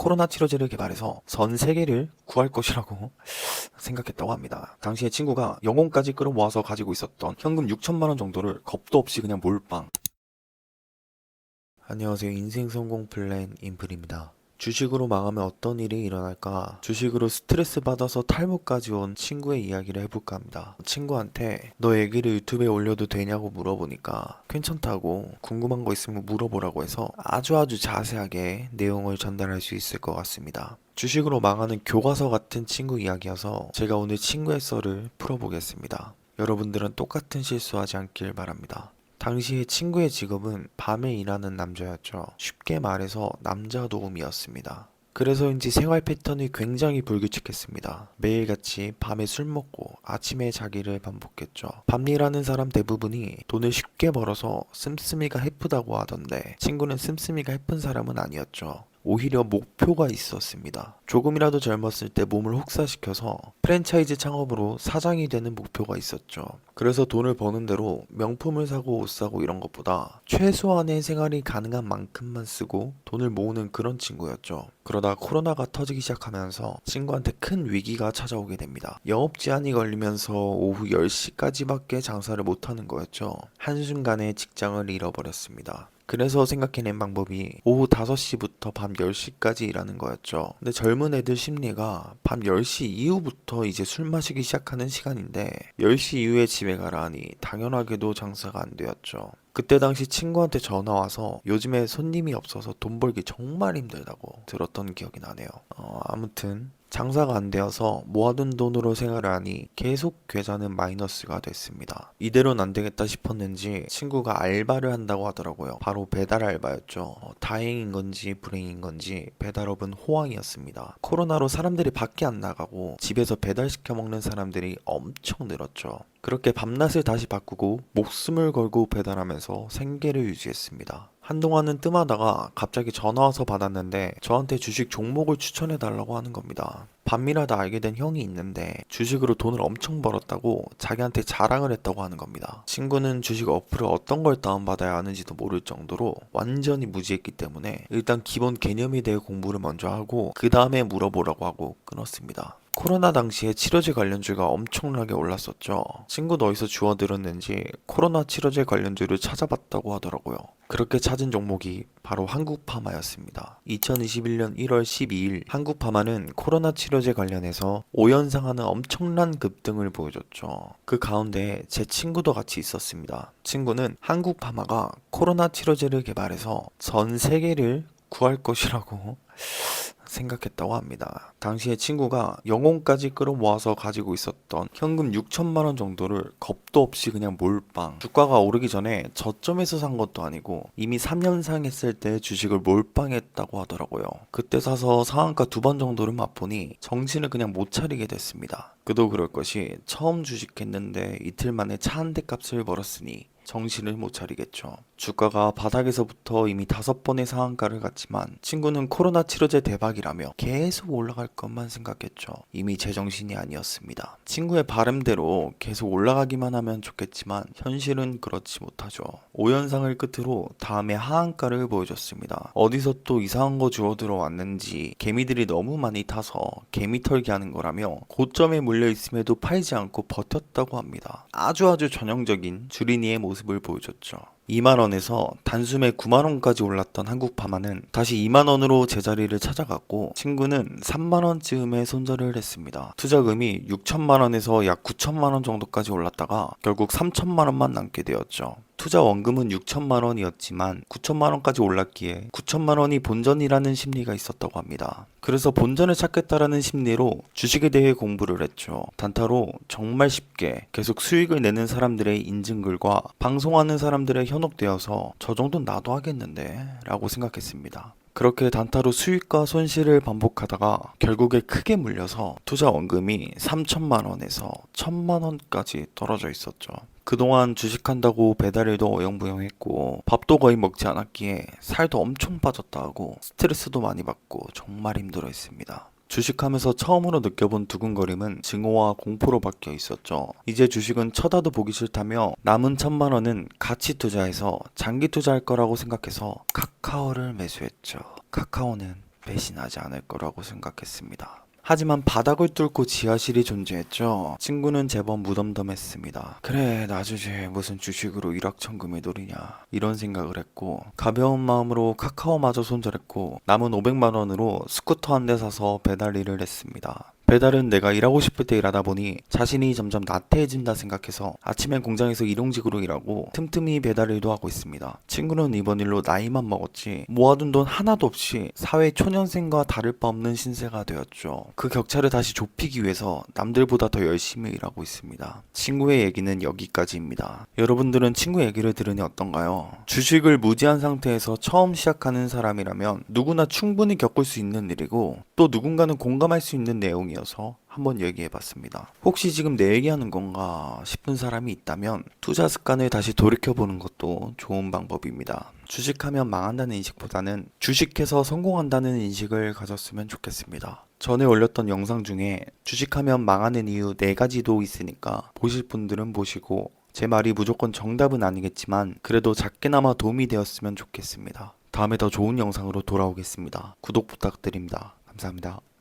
코로나 치료제를 개발해서 전 세계를 구할 것이라고 생각했다고 합니다. 당시에 친구가 영혼까지 끌어모아서 가지고 있었던 현금 6천만 원 정도를 겁도 없이 그냥 몰빵. 안녕하세요. 인생 성공 플랜 인플입니다. 주식으로 망하면 어떤 일이 일어날까? 주식으로 스트레스 받아서 탈모까지 온 친구의 이야기를 해볼까 합니다. 친구한테 너 얘기를 유튜브에 올려도 되냐고 물어보니까 괜찮다고, 궁금한 거 있으면 물어보라고 해서 아주 자세하게 내용을 전달할 수 있을 것 같습니다. 주식으로 망하는 교과서 같은 친구 이야기여서 제가 오늘 친구의 썰을 풀어보겠습니다. 여러분들은 똑같은 실수하지 않길 바랍니다. 당시에 친구의 직업은 밤에 일하는 남자였죠. 쉽게 말해서 남자 도우미였습니다. 그래서인지 생활 패턴이 굉장히 불규칙했습니다. 매일같이 밤에 술 먹고 아침에 자기를 반복했죠. 밤 일하는 사람 대부분이 돈을 쉽게 벌어서 씀씀이가 해프다고 하던데 친구는 씀씀이가 해픈 사람은 아니었죠. 오히려 목표가 있었습니다. 조금이라도 젊었을 때 몸을 혹사시켜서 프랜차이즈 창업으로 사장이 되는 목표가 있었죠. 그래서 돈을 버는 대로 명품을 사고 옷 사고 이런 것보다 최소한의 생활이 가능한 만큼만 쓰고 돈을 모으는 그런 친구였죠. 그러다 코로나가 터지기 시작하면서 친구한테 큰 위기가 찾아오게 됩니다. 영업 제한이 걸리면서 오후 10시까지밖에 장사를 못하는 거였죠. 한순간에 직장을 잃어버렸습니다. 그래서 생각해낸 방법이 오후 5시부터 밤 10시까지 일하는 거였죠. 근데 젊은 애들 심리가 밤 10시 이후부터 이제 술 마시기 시작하는 시간인데 10시 이후에 집에 가라 하니 당연하게도 장사가 안 되었죠. 그때 당시 친구한테 전화 와서 요즘에 손님이 없어서 돈 벌기 정말 힘들다고 들었던 기억이 나네요. 아무튼 장사가 안 되어서 모아둔 돈으로 생활을 하니 계속 계좌는 마이너스가 됐습니다. 이대로는 안 되겠다 싶었는지 친구가 알바를 한다고 하더라고요. 바로 배달 알바였죠. 다행인 건지 불행인 건지 배달업은 호황이었습니다. 코로나로 사람들이 밖에 안 나가고 집에서 배달시켜 먹는 사람들이 엄청 늘었죠. 그렇게 밤낮을 다시 바꾸고 목숨을 걸고 배달하면서 생계를 유지했습니다. 한동안은 뜸하다가 갑자기 전화 와서 받았는데 저한테 주식 종목을 추천해 달라고 하는 겁니다. 밤이라도 알게 된 형이 있는데 주식으로 돈을 엄청 벌었다고 자기한테 자랑을 했다고 하는 겁니다. 친구는 주식 어플을 어떤 걸 다운받아야 하는지도 모를 정도로 완전히 무지했기 때문에 일단 기본 개념에 대해 공부를 먼저 하고 그 다음에 물어보라고 하고 끊었습니다. 코로나 당시에 치료제 관련주가 엄청나게 올랐었죠. 친구도 어디서 주워 들었는지 코로나 치료제 관련주를 찾아봤다고 하더라고요. 그렇게 찾은 종목이 바로 한국파마였습니다. 2021년 1월 12일 한국파마는 코로나 치료제 관련해서 5연상하는 엄청난 급등을 보여줬죠. 그 가운데 제 친구도 같이 있었습니다. 친구는 한국파마가 코로나 치료제를 개발해서 전 세계를 구할 것이라고 생각했다고 합니다. 당시에 친구가 영혼까지 끌어모아서 가지고 있었던 현금 6천만 원 정도를 겁도 없이 그냥 몰빵. 주가가 오르기 전에 저점에서 산 것도 아니고 이미 3년상 했을 때 주식을 몰빵했다고 하더라고요. 그때 사서 상한가 2번 정도를 맛보니 정신을 그냥 못 차리게 됐습니다. 그도 그럴 것이 처음 주식했는데 이틀 만에 차 한 대 값을 벌었으니 정신을 못 차리겠죠. 주가가 바닥에서부터 이미 5번의 상한가를 갔지만 친구는 코로나 치료제 대박이라며 계속 올라갈 것만 생각했죠. 이미 제정신이 아니었습니다. 친구의 바람대로 계속 올라가기만 하면 좋겠지만 현실은 그렇지 못하죠. 5연상을 끝으로 다음에 하한가를 보여줬습니다. 어디서 또 이상한 거 주워 들어왔는지 개미들이 너무 많이 타서 개미 털기 하는 거라며 고점에 물려 있음에도 팔지 않고 버텼다고 합니다. 아주 전형적인 주린이의 모습을 보여줬죠. 2만원에서 단숨에 9만원까지 올랐던 한국파마는 다시 2만원으로 제자리를 찾아갔고 친구는 3만원쯤에 손절을 했습니다. 투자금이 6천만원에서 약 9천만원 정도까지 올랐다가 결국 3천만원만 남게 되었죠. 투자 원금은 6천만 원이었지만 9천만 원까지 올랐기에 9천만 원이 본전이라는 심리가 있었다고 합니다. 그래서 본전을 찾겠다라는 심리로 주식에 대해 공부를 했죠. 단타로 정말 쉽게 계속 수익을 내는 사람들의 인증글과 방송하는 사람들의 현혹되어서 저 정도는 나도 하겠는데 라고 생각했습니다. 그렇게 단타로 수익과 손실을 반복하다가 결국에 크게 물려서 투자 원금이 3천만 원에서 1천만 원까지 떨어져 있었죠. 그동안 주식한다고 배달일도 어영부영했고 밥도 거의 먹지 않았기에 살도 엄청 빠졌다 하고 스트레스도 많이 받고 정말 힘들어했습니다. 주식하면서 처음으로 느껴본 두근거림은 증오와 공포로 바뀌어 있었죠. 이제 주식은 쳐다도 보기 싫다며 남은 1천만 원은 가치 투자해서 장기 투자할 거라고 생각해서 카카오를 매수했죠. 카카오는 배신하지 않을 거라고 생각했습니다. 하지만 바닥을 뚫고 지하실이 존재했죠. 친구는 제법 무덤덤했습니다. 그래, 나 주제 무슨 주식으로 일확천금을 노리냐, 이런 생각을 했고, 가벼운 마음으로 카카오마저 손절했고, 남은 500만 원으로 스쿠터 한 대 사서 배달 일을 했습니다. 배달은 내가 일하고 싶을 때 일하다 보니 자신이 점점 나태해진다 생각해서 아침엔 공장에서 일용직으로 일하고 틈틈이 배달 일도 하고 있습니다. 친구는 이번 일로 나이만 먹었지 모아둔 돈 하나도 없이 사회 초년생과 다를 바 없는 신세가 되었죠. 그 격차를 다시 좁히기 위해서 남들보다 더 열심히 일하고 있습니다. 친구의 얘기는 여기까지입니다. 여러분들은 친구 얘기를 들으니 어떤가요? 주식을 무지한 상태에서 처음 시작하는 사람이라면 누구나 충분히 겪을 수 있는 일이고 또 누군가는 공감할 수 있는 내용이어서 한번 얘기해봤습니다. 혹시 지금 내 얘기하는 건가 싶은 사람이 있다면 투자 습관을 다시 돌이켜보는 것도 좋은 방법입니다. 주식하면 망한다는 인식보다는 주식해서 성공한다는 인식을 가졌으면 좋겠습니다. 전에 올렸던 영상 중에 주식하면 망하는 이유 4가지도 있으니까 보실 분들은 보시고 제 말이 무조건 정답은 아니겠지만 그래도 작게나마 도움이 되었으면 좋겠습니다. 다음에 더 좋은 영상으로 돌아오겠습니다. 구독 부탁드립니다. 감사합니다.